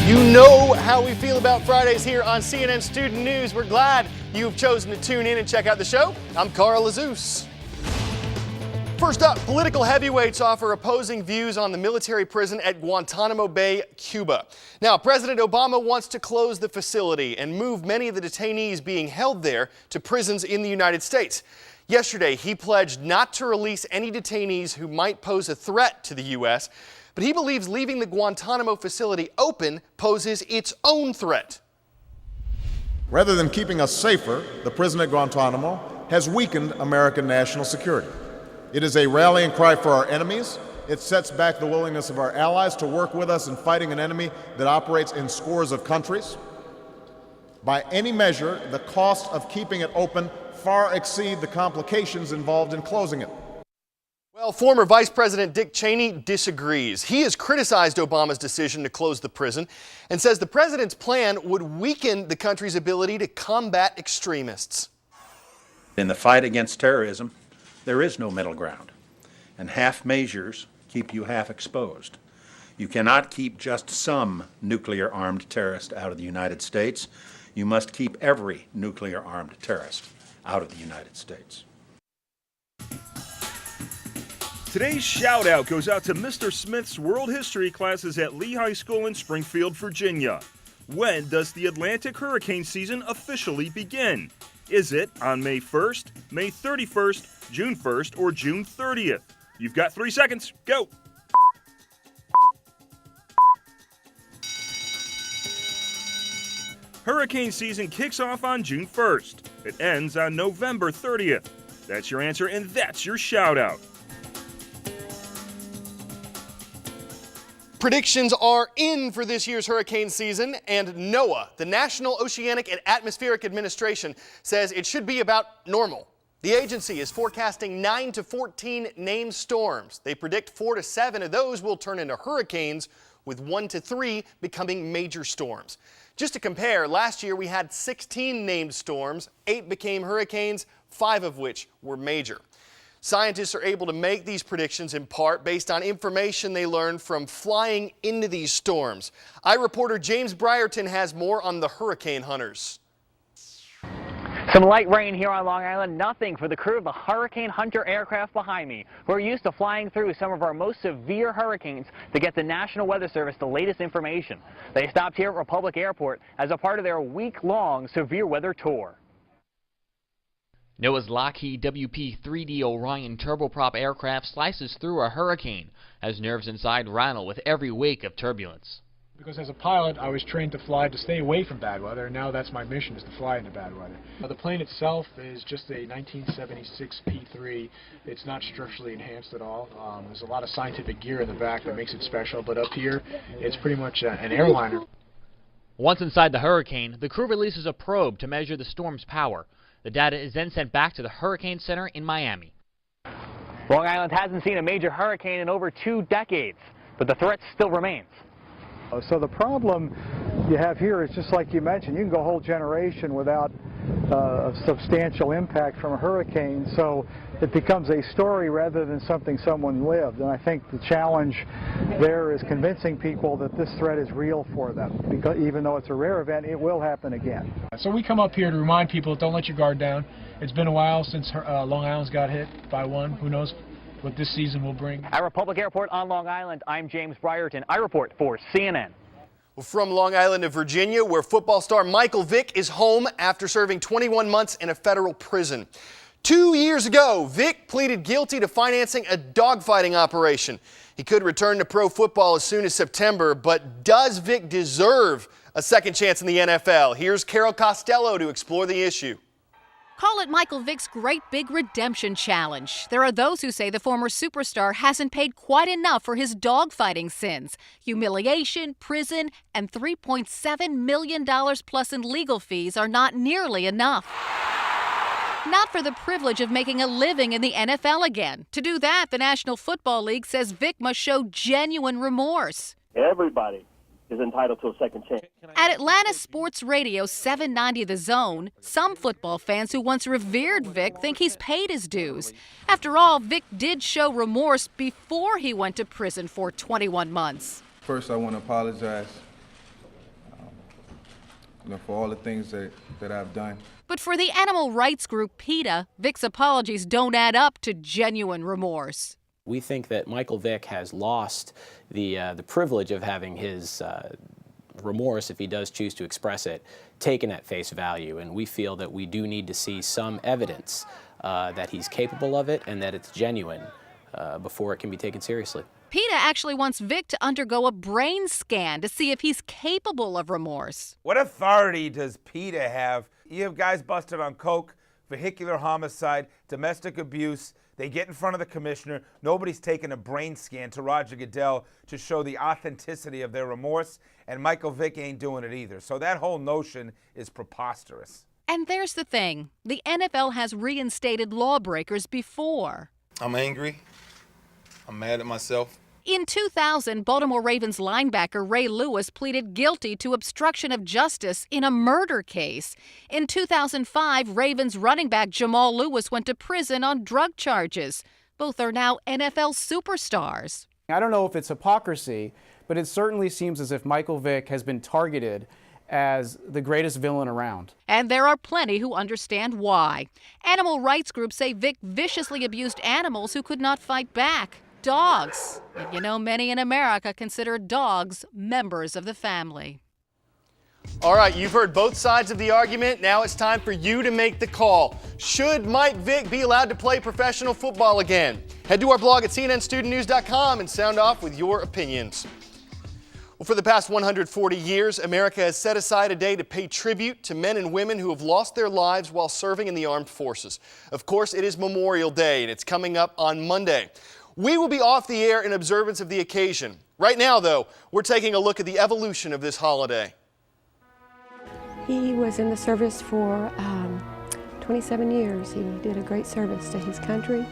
You know how we feel about Fridays here on CNN Student News. We're glad you've chosen to tune in and check out the show. I'm Carl Azus. First up, political heavyweights offer opposing views on the military prison at Guantanamo Bay, Cuba. Now, President Obama wants to close the facility and move many of the detainees being held there to prisons in the United States. Yesterday, he pledged not to release any detainees who might pose a threat to the U.S., but he believes leaving the Guantanamo facility open poses its own threat. Rather than keeping us safer, the prison at Guantanamo has weakened American national security. It is a rallying cry for our enemies. It sets back the willingness of our allies to work with us in fighting an enemy that operates in scores of countries. By any measure, the cost of keeping it open far exceed the complications involved in closing it. Well, former Vice President Dick Cheney disagrees. He has criticized Obama's decision to close the prison and says the president's plan would weaken the country's ability to combat extremists. In the fight against terrorism, there is no middle ground, and half measures keep you half exposed. You cannot keep just some nuclear-armed terrorist out of the United States. You must keep every nuclear-armed terrorist out of the United States. Today's shout-out goes out to Mr. Smith's World History classes at Lee High School in Springfield, Virginia. When does the Atlantic hurricane season officially begin? Is it on May 1st, May 31st, June 1st, or June 30th? You've got 3 seconds. Go! Hurricane season kicks off on June 1st. It ends on November 30th. That's your answer, and that's your shout-out. Predictions are in for this year's hurricane season, and NOAA, the National Oceanic and Atmospheric Administration, says it should be about normal. The agency is forecasting 9 to 14 named storms. They predict 4 to 7 of those will turn into hurricanes, with 1 to 3 becoming major storms. Just to compare, last year we had 16 named storms, 8 became hurricanes, 5 of which were major. Scientists are able to make these predictions in part based on information they learned from flying into these storms. iReporter James Brierton has more on the hurricane hunters. Some light rain here on Long Island, nothing for the crew of the Hurricane Hunter aircraft behind me. We're used to flying through some of our most severe hurricanes to get the National Weather Service the latest information. They stopped here at Republic Airport as a part of their week-long severe weather tour. NOAA's Lockheed WP-3D Orion turboprop aircraft slices through a hurricane as nerves inside rattle with every wake of turbulence. Because as a pilot, I was trained to fly to stay away from bad weather, and now that's my mission, is to fly into bad weather. The plane itself is just a 1976 P-3. It's not structurally enhanced at all. There's a lot of scientific gear in the back that makes it special, but up here, it's pretty much an airliner. Once inside the hurricane, the crew releases a probe to measure the storm's power. The data is then sent back to the Hurricane Center in Miami. Long Island hasn't seen a major hurricane in over 2 decades, but the threat still remains. So the problem you have here is just like you mentioned, you can go a whole generation without a substantial impact from a hurricane, so it becomes a story rather than something someone lived. And I think the challenge there is convincing people that this threat is real for them, because even though it's a rare event, it will happen again. So we come up here to remind people, don't let your guard down. It's been a while since Long Island's got hit by one. Who knows what this season will bring. At Republic Airport on Long Island, I'm James Brierton. I report for CNN. Well, from Long Island to Virginia, where football star Michael Vick is home after serving 21 months in a federal prison. 2 years ago, Vick pleaded guilty to financing a dogfighting operation. He could return to pro football as soon as September, but does Vick deserve a second chance in the NFL? Here's Carol Costello to explore the issue. Call it Michael Vick's Great Big Redemption Challenge. There are those who say the former superstar hasn't paid quite enough for his dogfighting sins. Humiliation, prison, and $3.7 million plus in legal fees are not nearly enough. Not for the privilege of making a living in the NFL again. To do that, the National Football League says Vick must show genuine remorse. Everybody is entitled to a second chance. At Atlanta Sports Radio 790 The Zone, some football fans who once revered Vick think he's paid his dues. After all, Vick did show remorse before he went to prison for 21 months. First, I want to apologize for all the things that I've done. But for the animal rights group PETA, Vic's apologies don't add up to genuine remorse. We think that Michael Vick has lost the privilege of having his remorse, if he does choose to express it, taken at face value. And we feel that we do need to see some evidence that he's capable of it and that it's genuine before it can be taken seriously. PETA actually wants Vic to undergo a brain scan to see if he's capable of remorse. What authority does PETA have? You have guys busted on coke, vehicular homicide, domestic abuse. They get in front of the commissioner. Nobody's taken a brain scan to Roger Goodell to show the authenticity of their remorse, and Michael Vick ain't doing it either. So that whole notion is preposterous. And there's the thing. The NFL has reinstated lawbreakers before. I'm angry. I'm mad at myself. In 2000, Baltimore Ravens linebacker Ray Lewis pleaded guilty to obstruction of justice in a murder case. In 2005, Ravens running back Jamal Lewis went to prison on drug charges. Both are now NFL superstars. I don't know if it's hypocrisy, but it certainly seems as if Michael Vick has been targeted as the greatest villain around. And there are plenty who understand why. Animal rights groups say Vick viciously abused animals who could not fight back. Dogs. And you know, many in America consider dogs members of the family. All right, you've heard both sides of the argument. Now it's time for you to make the call. Should Mike Vick be allowed to play professional football again? Head to our blog at cnnstudentnews.com and sound off with your opinions. Well, for the past 140 years, America has set aside a day to pay tribute to men and women who have lost their lives while serving in the armed forces. Of course, it is Memorial Day, and it's coming up on Monday. We will be off the air in observance of the occasion. Right now, though, we're taking a look at the evolution of this holiday. He was in the service for 27 years. He did a great service to his country.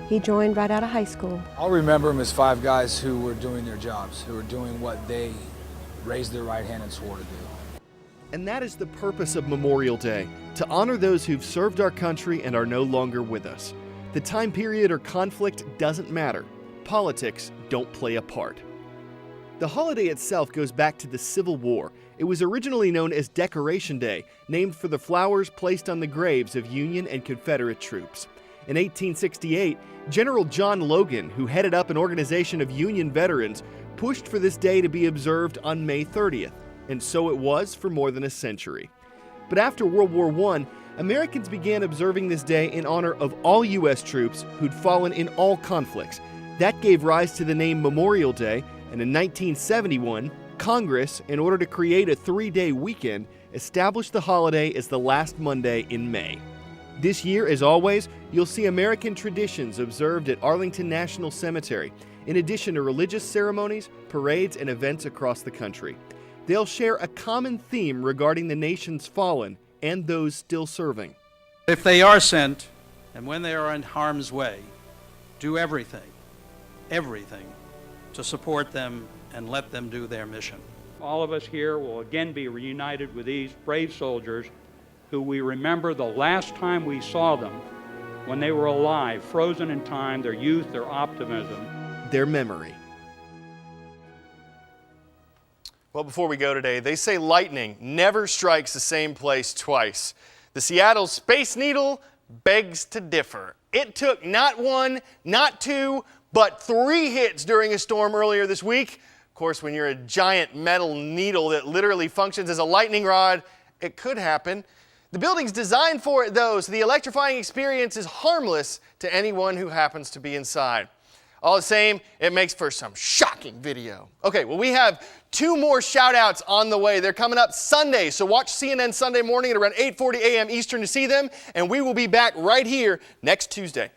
He joined right out of high school. I'll remember him as 5 guys who were doing their jobs, who were doing what they raised their right hand and swore to do. And that is the purpose of Memorial Day, to honor those who've served our country and are no longer with us. The time period or conflict doesn't matter. Politics don't play a part. The holiday itself goes back to the Civil War. It was originally known as Decoration Day, named for the flowers placed on the graves of Union and Confederate troops. In 1868, General John Logan, who headed up an organization of Union veterans, pushed for this day to be observed on May 30th, and so it was for more than a century. But after World War I, Americans began observing this day in honor of all U.S. troops who'd fallen in all conflicts. That gave rise to the name Memorial Day, and in 1971, Congress, in order to create a 3-day weekend, established the holiday as the last Monday in May. This year, as always, you'll see American traditions observed at Arlington National Cemetery, in addition to religious ceremonies, parades, and events across the country. They'll share a common theme regarding the nation's fallen and those still serving. If they are sent, and when they are in harm's way, do everything to support them and let them do their mission. All of us here will again be reunited with these brave soldiers who we remember the last time we saw them when they were alive, frozen in time, their youth, their optimism, their memory. Well, before we go today, they say lightning never strikes the same place twice. The Seattle Space Needle begs to differ. It took not 1, not 2, but 3 hits during a storm earlier this week. Of course, when you're a giant metal needle that literally functions as a lightning rod, it could happen. The building's designed for it, though, so the electrifying experience is harmless to anyone who happens to be inside. All the same, it makes for some shocking video. Okay, well, we have 2 more shout-outs on the way. They're coming up Sunday, so watch CNN Sunday morning at around 8:40 a.m. Eastern to see them, and we will be back right here next Tuesday.